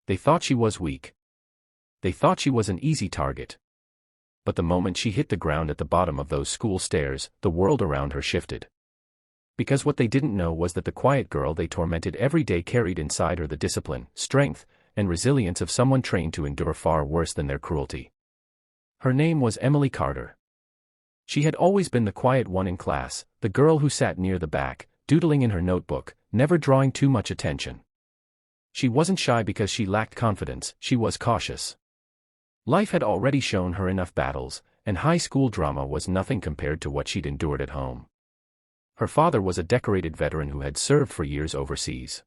They thought she was weak. They thought she was an easy target. But the moment she hit the ground at the bottom of those school stairs, the world around her shifted. Because what they didn't know was that the quiet girl they tormented every day carried inside her the discipline, strength, and resilience of someone trained to endure far worse than their cruelty. Her name was Emily Carter. She had always been the quiet one in class, the girl who sat near the back, doodling in her notebook, never drawing too much attention. She wasn't shy because she lacked confidence, she was cautious. Life had already shown her enough battles, and high school drama was nothing compared to what she'd endured at home. Her father was a decorated veteran who had served for years overseas.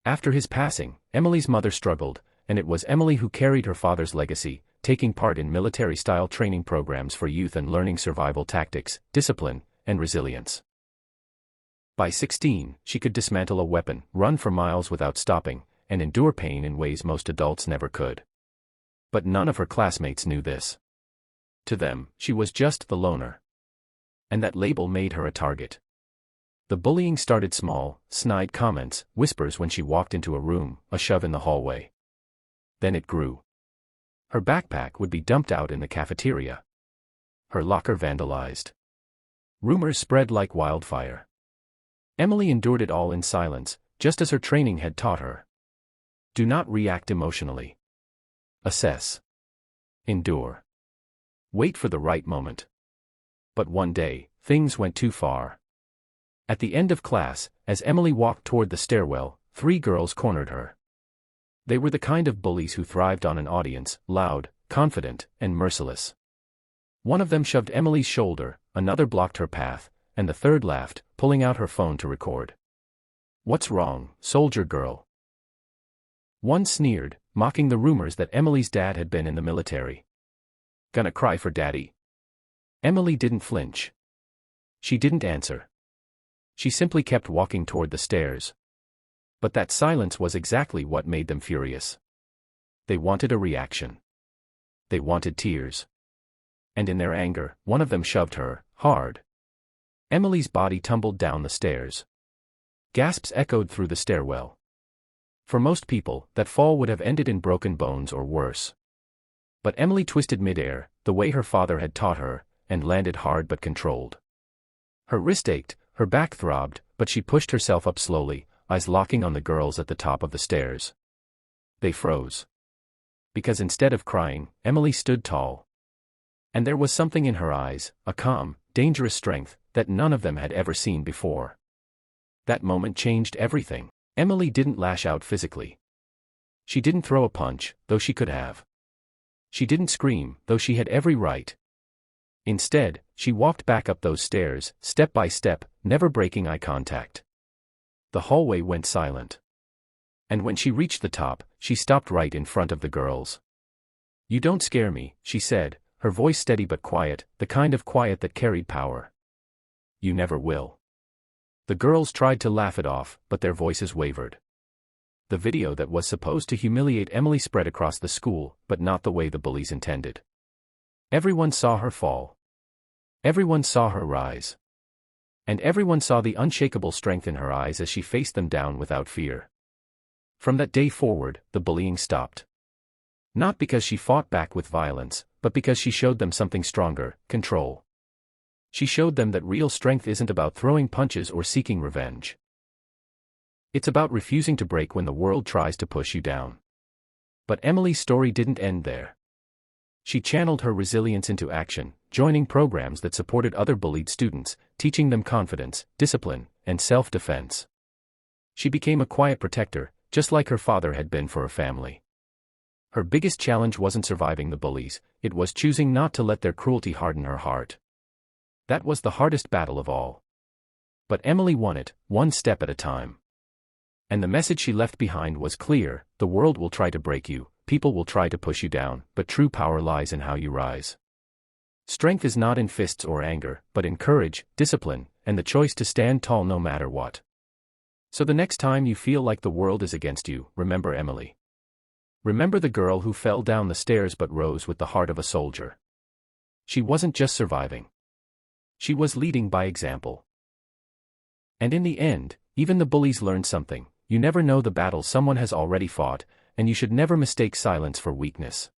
After his passing, Emily's mother struggled, and it was Emily who carried her father's legacy, taking part in military-style training programs for youth and learning survival tactics, discipline, and resilience. By 16, she could dismantle a weapon, run for miles without stopping, and endure pain in ways most adults never could. But none of her classmates knew this. To them, she was just the loner. And that label made her a target. The bullying started small, snide comments, whispers when she walked into a room, a shove in the hallway. Then it grew. Her backpack would be dumped out in the cafeteria. Her locker vandalized. Rumors spread like wildfire. Emily endured it all in silence, just as her training had taught her. Do not react emotionally. Assess. Endure. Wait for the right moment. But one day, things went too far. At the end of class, as Emily walked toward the stairwell, 3 girls cornered her. They were the kind of bullies who thrived on an audience, loud, confident, and merciless. One of them shoved Emily's shoulder, another blocked her path, and the third laughed, pulling out her phone to record. "What's wrong, soldier girl?" One sneered, mocking the rumors that Emily's dad had been in the military. "Gonna cry for daddy?" Emily didn't flinch. She didn't answer. She simply kept walking toward the stairs. But that silence was exactly what made them furious. They wanted a reaction. They wanted tears. And in their anger, one of them shoved her, hard. Emily's body tumbled down the stairs. Gasps echoed through the stairwell. For most people, that fall would have ended in broken bones or worse. But Emily twisted midair, the way her father had taught her, and landed hard but controlled. Her wrist ached, her back throbbed, but she pushed herself up slowly, eyes locking on the girls at the top of the stairs. They froze. Because instead of crying, Emily stood tall. And there was something in her eyes, a calm, dangerous strength, that none of them had ever seen before. That moment changed everything. Emily didn't lash out physically. She didn't throw a punch, though she could have. She didn't scream, though she had every right. Instead, she walked back up those stairs, step by step, never breaking eye contact. The hallway went silent. And when she reached the top, she stopped right in front of the girls. "You don't scare me," she said, her voice steady but quiet, the kind of quiet that carried power. "You never will." The girls tried to laugh it off, but their voices wavered. The video that was supposed to humiliate Emily spread across the school, but not the way the bullies intended. Everyone saw her fall. Everyone saw her rise. And everyone saw the unshakable strength in her eyes as she faced them down without fear. From that day forward, the bullying stopped. Not because she fought back with violence, but because she showed them something stronger, control. She showed them that real strength isn't about throwing punches or seeking revenge. It's about refusing to break when the world tries to push you down. But Emily's story didn't end there. She channeled her resilience into action, joining programs that supported other bullied students, teaching them confidence, discipline, and self-defense. She became a quiet protector, just like her father had been for her family. Her biggest challenge wasn't surviving the bullies, it was choosing not to let their cruelty harden her heart. That was the hardest battle of all. But Emily won it, one step at a time. And the message she left behind was clear: the world will try to break you, people will try to push you down, but true power lies in how you rise. Strength is not in fists or anger, but in courage, discipline, and the choice to stand tall no matter what. So the next time you feel like the world is against you, remember Emily. Remember the girl who fell down the stairs but rose with the heart of a soldier. She wasn't just surviving. She was leading by example. And in the end, even the bullies learned something: you never know the battle someone has already fought, and you should never mistake silence for weakness.